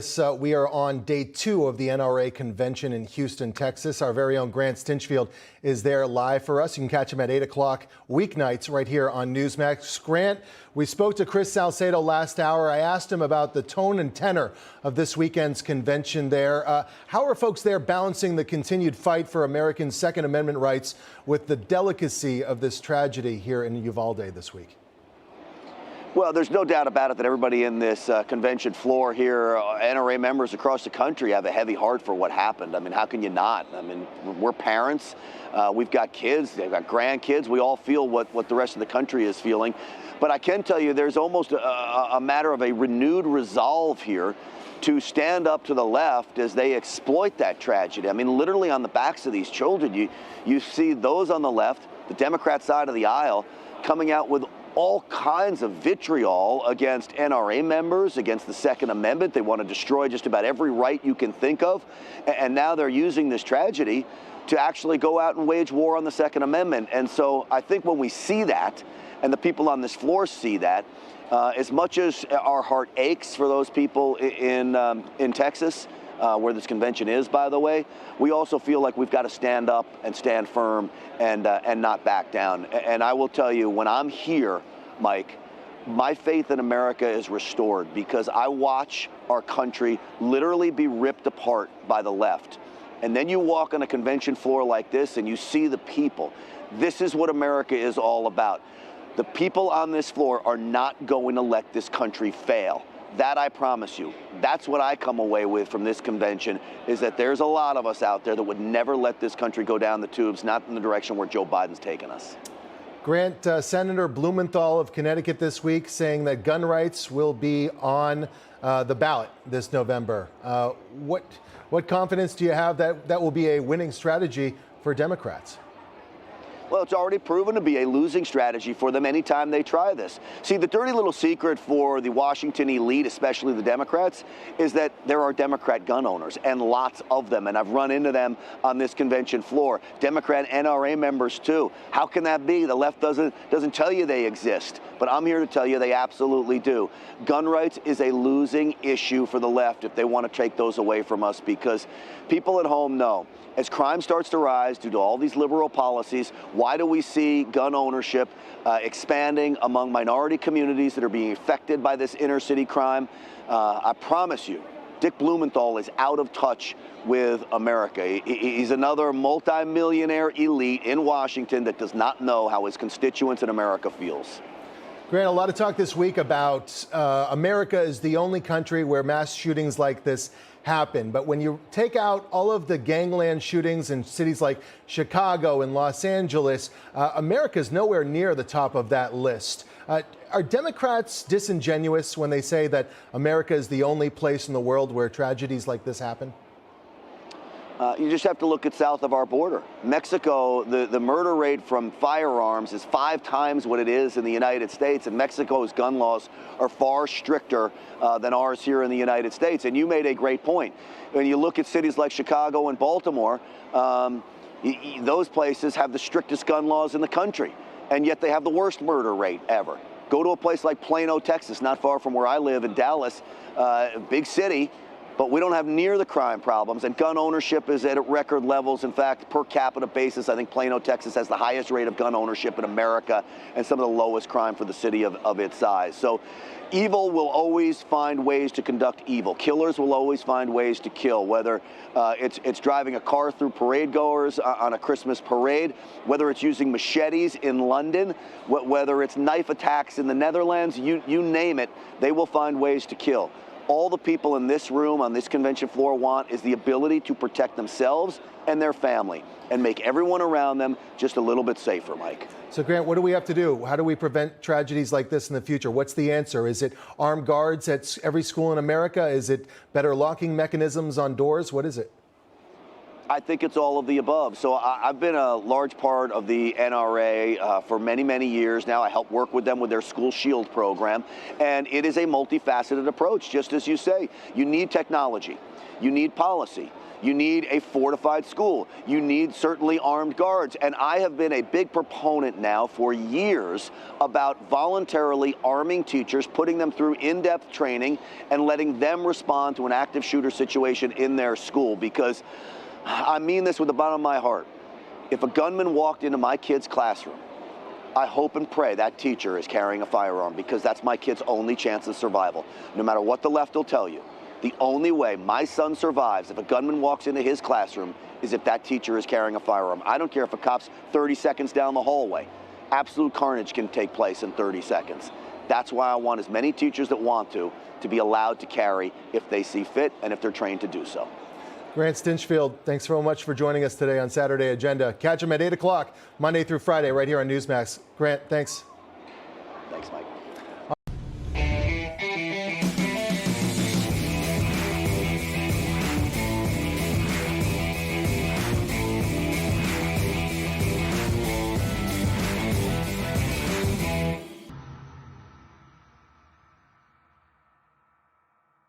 We are on day 2 of the NRA convention in Houston, Texas. Our very own Grant Stinchfield is there live for us. You can catch him at 8 o'clock weeknights right here on Newsmax. Grant, we spoke to Chris Salcedo last hour. I asked him about the tone and tenor of this weekend's convention there. How are folks there balancing the continued fight for American Second Amendment rights with the delicacy of this tragedy here in Uvalde this week? Well, there's no doubt about it that everybody in this convention floor here, NRA members across the country, have a heavy heart for what happened. I mean, how can you not? I mean, we're parents, we've got kids, they've got grandkids. We all feel what the rest of the country is feeling. But I can tell you there's almost a matter of a renewed resolve here to stand up to the left as they exploit that tragedy. I mean, literally on the backs of these children, you see those on the left, the Democrat side of the aisle, coming out with all kinds of vitriol against NRA members, against the Second Amendment. They want to destroy just about every right you can think of. And now they're using this tragedy to actually go out and wage war on the Second Amendment. And so I think when we see that, and the people on this floor see that, as much as our heart aches for those people in Texas, where this convention is, by the way, we also feel like we've got to stand up and stand firm and not back down. And I will tell you, when I'm here, Mike, my faith in America is restored because I watch our country literally be ripped apart by the left. And then you walk on a convention floor like this and you see the people. This is what America is all about. The people on this floor are not going to let this country fail. That I promise you. That's what I come away with from this convention, is that there's a lot of us out there that would never let this country go down the tubes, not in the direction where Joe Biden's taken us. Grant, Senator Blumenthal of Connecticut this week saying that gun rights will be on the ballot this November. What confidence do you have that that will be a winning strategy for Democrats? Well, it's already proven to be a losing strategy for them anytime they try this. See, the dirty little secret for the Washington elite, especially the Democrats, is that there are Democrat gun owners, and lots of them. And I've run into them on this convention floor. Democrat NRA members, too. How can that be? The left doesn't tell you they exist. But I'm here to tell you they absolutely do. Gun rights is a losing issue for the left if they want to take those away from us, because people at home know, as crime starts to rise due to all these liberal policies, why do we see gun ownership expanding among minority communities that are being affected by this inner city crime? I promise you, Dick Blumenthal is out of touch with America. He's another multimillionaire elite in Washington that does not know how his constituents in America feels. Grant, a lot of talk this week about America is the only country where mass shootings like this happen. But when you take out all of the gangland shootings in cities like Chicago and Los Angeles, America is nowhere near the top of that list. Are Democrats disingenuous when they say that America is the only place in the world where tragedies like this happen? You just have to look at south of our border. Mexico, the murder rate from firearms is 5 times what it is in the United States, and Mexico's gun laws are far stricter than ours here in the United States. And you made a great point. When you look at cities like Chicago and Baltimore, those places have the strictest gun laws in the country, and yet they have the worst murder rate ever. Go to a place like Plano, Texas, not far from where I live in Dallas, big city, but we don't have near the crime problems, and gun ownership is at record levels. In fact, per capita basis, I think Plano, Texas has the highest rate of gun ownership in America and some of the lowest crime for the city of its size. So evil will always find ways to conduct evil. Killers will always find ways to kill, whether it's driving a car through parade goers on a Christmas parade, whether it's using machetes in London, whether it's knife attacks in the Netherlands, you name it, they will find ways to kill. All the people in this room, on this convention floor, want is the ability to protect themselves and their family and make everyone around them just a little bit safer, Mike. So, Grant, what do we have to do? How do we prevent tragedies like this in the future? What's the answer? Is it armed guards at every school in America? Is it better locking mechanisms on doors? What is it? I think it's all of the above. So I've been a large part of the NRA for many, many years now. I help work with them with their School Shield program. And it is a multifaceted approach, just as you say. You need technology. You need policy. You need a fortified school. You need certainly armed guards. And I have been a big proponent now for years about voluntarily arming teachers, putting them through in-depth training, and letting them respond to an active shooter situation in their school. Because I mean this with the bottom of my heart. If a gunman walked into my kid's classroom, I hope and pray that teacher is carrying a firearm, because that's my kid's only chance of survival. No matter what the left will tell you, the only way my son survives if a gunman walks into his classroom is if that teacher is carrying a firearm. I don't care if a cop's 30 seconds down the hallway. Absolute carnage can take place in 30 seconds. That's why I want as many teachers that want to be allowed to carry if they see fit and if they're trained to do so. Grant Stinchfield, thanks so much for joining us today on Saturday Agenda. Catch him at 8 o'clock, Monday through Friday, right here on Newsmax. Grant, thanks.